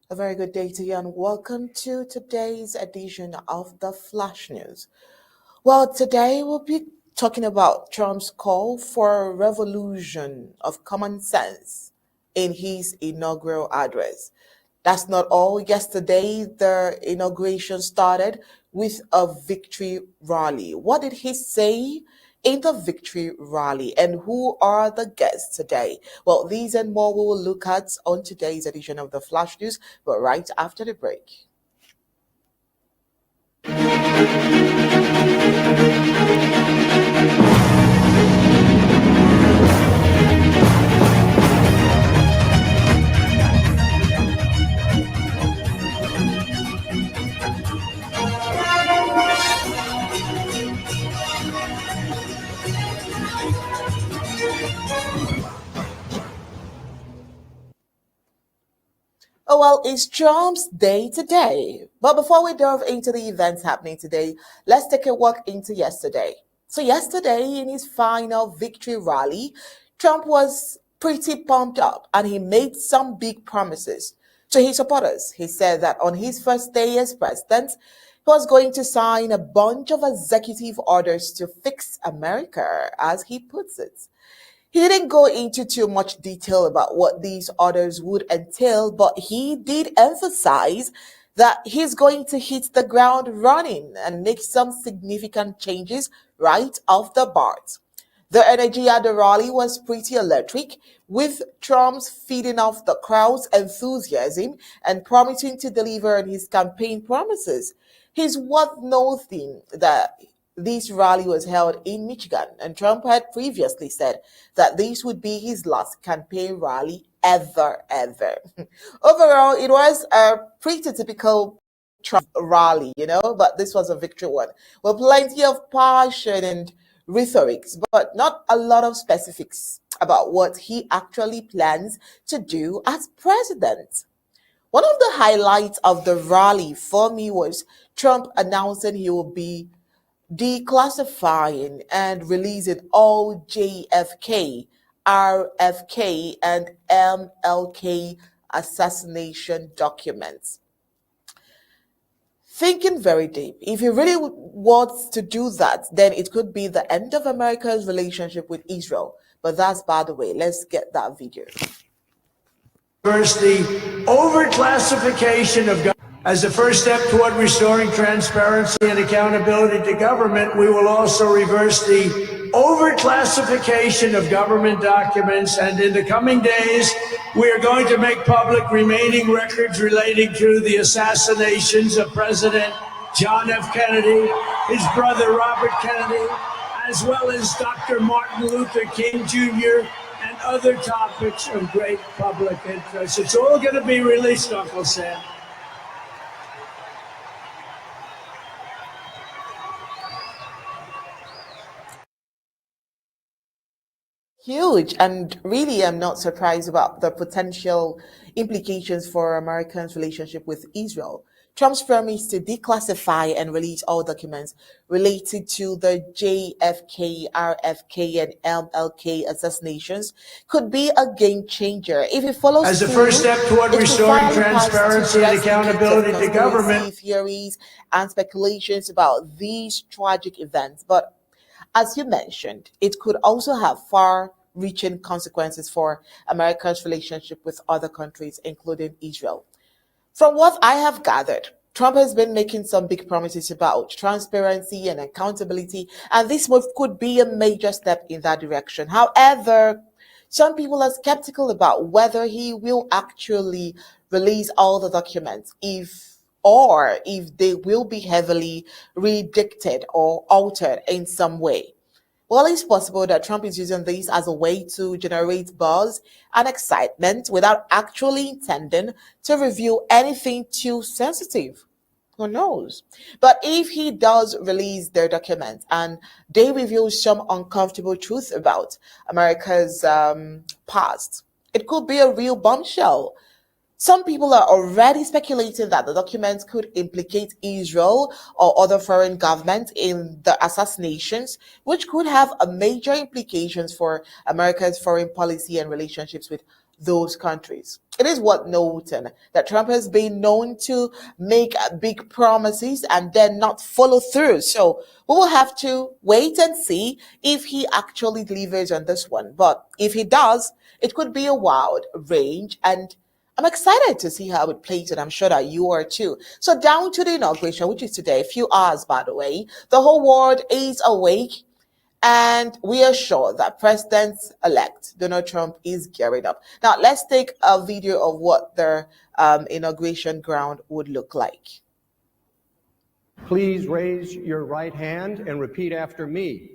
A very good day to you and welcome to today's edition of the Flash News. Well, today we'll be talking about Trump's call for a revolution of common sense in his inaugural address. That's not all. Yesterday, the inauguration started with a victory rally. What did he say in the victory rally, and who are the guests today? Well, these and more we will look at on today's edition of the Flash News, but right after the break. Oh, well, it's Trump's day today. But before we delve into the events happening today, let's take a walk into yesterday. So, yesterday, in his final victory rally, Trump was pretty pumped up and he made some big promises to his supporters. He said that on his first day as president, he was going to sign a bunch of executive orders to fix America, as he puts it. He didn't go into too much detail about what these orders would entail, but he did emphasize that he's going to hit the ground running and make some significant changes right off the bat. The energy at the rally was pretty electric, with Trump's feeding off the crowd's enthusiasm and promising to deliver on his campaign promises. He's worth noting that this rally was held in Michigan, and Trump had previously said that this would be his last campaign rally ever. Overall, it was a pretty typical Trump rally, but this was a victory one. Well, plenty of passion and rhetorics, but not a lot of specifics about what he actually plans to do as president. One of the highlights of the rally for me was Trump announcing he will be declassifying and releasing all JFK, RFK, and MLK assassination documents. Thinking very deep, if he really wants to do that, then it could be the end of America's relationship with Israel. But that's by the way. Let's get that video. First, the overclassification of government. As a first step toward restoring transparency and accountability to government, we will also reverse the overclassification of government documents, and in the coming days, we are going to make public remaining records relating to the assassinations of President John F. Kennedy, his brother Robert Kennedy, as well as Dr. Martin Luther King Jr., and other topics of great public interest. It's all going to be released, Uncle Sam. Huge, and really I'm not surprised about the potential implications for Americans' relationship with Israel. Trump's promise to declassify and release all documents related to the JFK, RFK, and MLK assassinations could be a game changer if it follows as a first step toward restoring transparency and accountability to government. Theories and speculations about these tragic events, but as you mentioned, it could also have far-reaching consequences for America's relationship with other countries, including Israel. From what I have gathered, Trump has been making some big promises about transparency and accountability, and this move could be a major step in that direction. However, some people are skeptical about whether he will actually release all the documents, if they will be heavily redacted or altered in some way. Well, it's possible that Trump is using this as a way to generate buzz and excitement without actually intending to reveal anything too sensitive. Who knows? But if he does release their documents and they reveal some uncomfortable truth about America's past, it could be a real bombshell. Some people are already speculating that the documents could implicate Israel or other foreign governments in the assassinations, which could have a major implications for America's foreign policy and relationships with those countries. It is worth noting that Trump has been known to make big promises and then not follow through. So we will have to wait and see if he actually delivers on this one. But if he does, it could be a wild range, and I'm excited to see how it plays, and I'm sure that you are too. So, down to the inauguration, which is today, a few hours by the way, the whole world is awake, and we are sure that President elect Donald Trump is gearing up. Now, let's take a video of what their inauguration ground would look like. Please raise your right hand and repeat after me.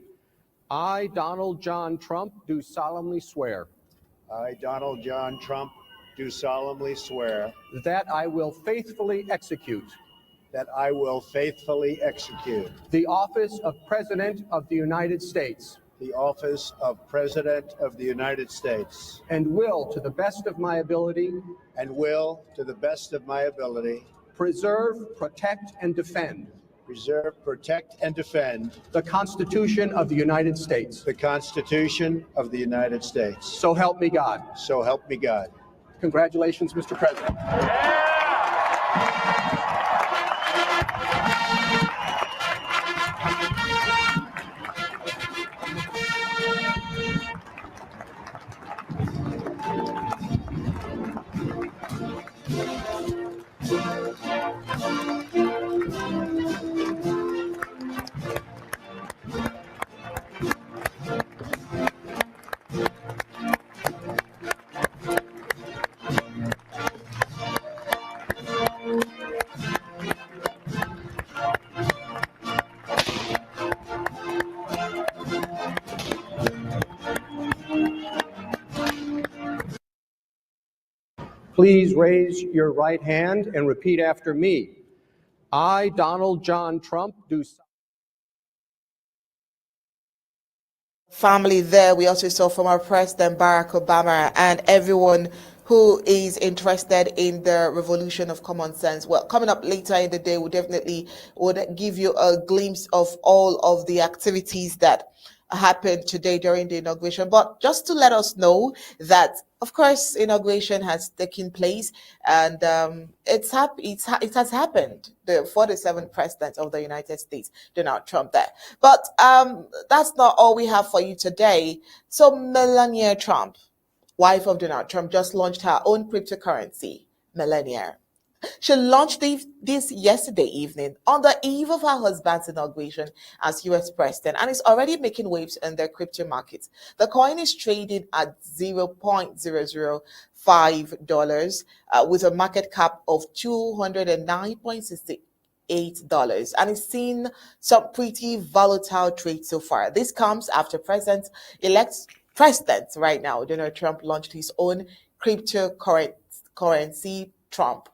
I, Donald John Trump, do solemnly swear. I, Donald John Trump, do solemnly swear that I will faithfully execute that I will faithfully execute the office of President of the United States the office of President of the United States and will, to the best of my ability, to the best of my ability, preserve, protect, and defend preserve, protect, and defend the Constitution of the United States. the Constitution of the United States. So help me God. So help me God. Congratulations, Mr. President. Please raise your right hand and repeat after me. I, Donald John Trump, do. Family there, we also saw former President Barack Obama and everyone who is interested in the revolution of common sense. Well, coming up later in the day, we definitely would give you a glimpse of all of the activities that happened today during the inauguration. But just to let us know that, of course, inauguration has taken place, and it has happened. The 47th president of the United States, Donald Trump, there. But that's not all we have for you today. So Melania Trump, wife of Donald Trump, just launched her own cryptocurrency, Melania. She launched this yesterday evening on the eve of her husband's inauguration as US president, and is already making waves in the crypto markets. The coin is trading at $0.005 with a market cap of $209.68, and it's seen some pretty volatile trades so far. This comes after President right now, Donald Trump, launched his own cryptocurrency, Trump,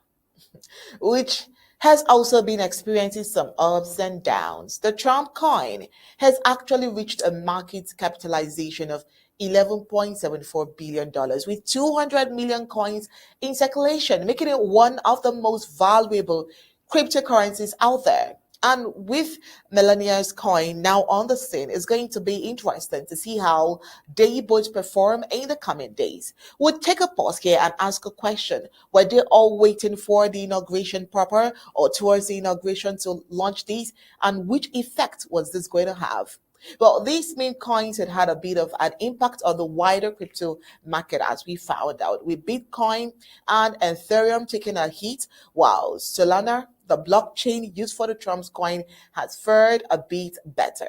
which has also been experiencing some ups and downs. The Trump coin has actually reached a market capitalization of $11.74 billion with 200 million coins in circulation, making it one of the most valuable cryptocurrencies out there. And with Melania's coin now on the scene, it's going to be interesting to see how they both perform in the coming days. We'll take a pause here and ask a question. Were they all waiting for the inauguration proper or towards the inauguration to launch these? And which effect was this going to have? Well, these meme coins had a bit of an impact on the wider crypto market, as we found out, with Bitcoin and Ethereum taking a hit, while Solana, the blockchain used for the Trump's coin, has fared a bit better.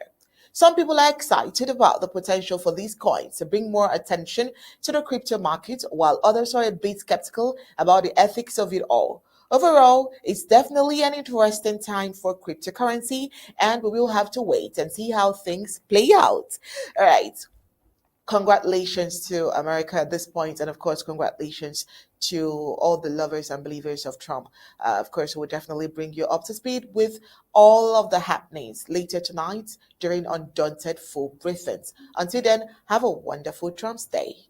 Some people are excited about the potential for these coins to bring more attention to the crypto market, while others are a bit skeptical about the ethics of it all. Overall, it's definitely an interesting time for cryptocurrency, and we will have to wait and see how things play out. All right. Congratulations to America at this point, and of course, congratulations to all the lovers and believers of Trump. Of course, we'll definitely bring you up to speed with all of the happenings later tonight during Undaunted Full Briefings. Until then, have a wonderful Trump's Day.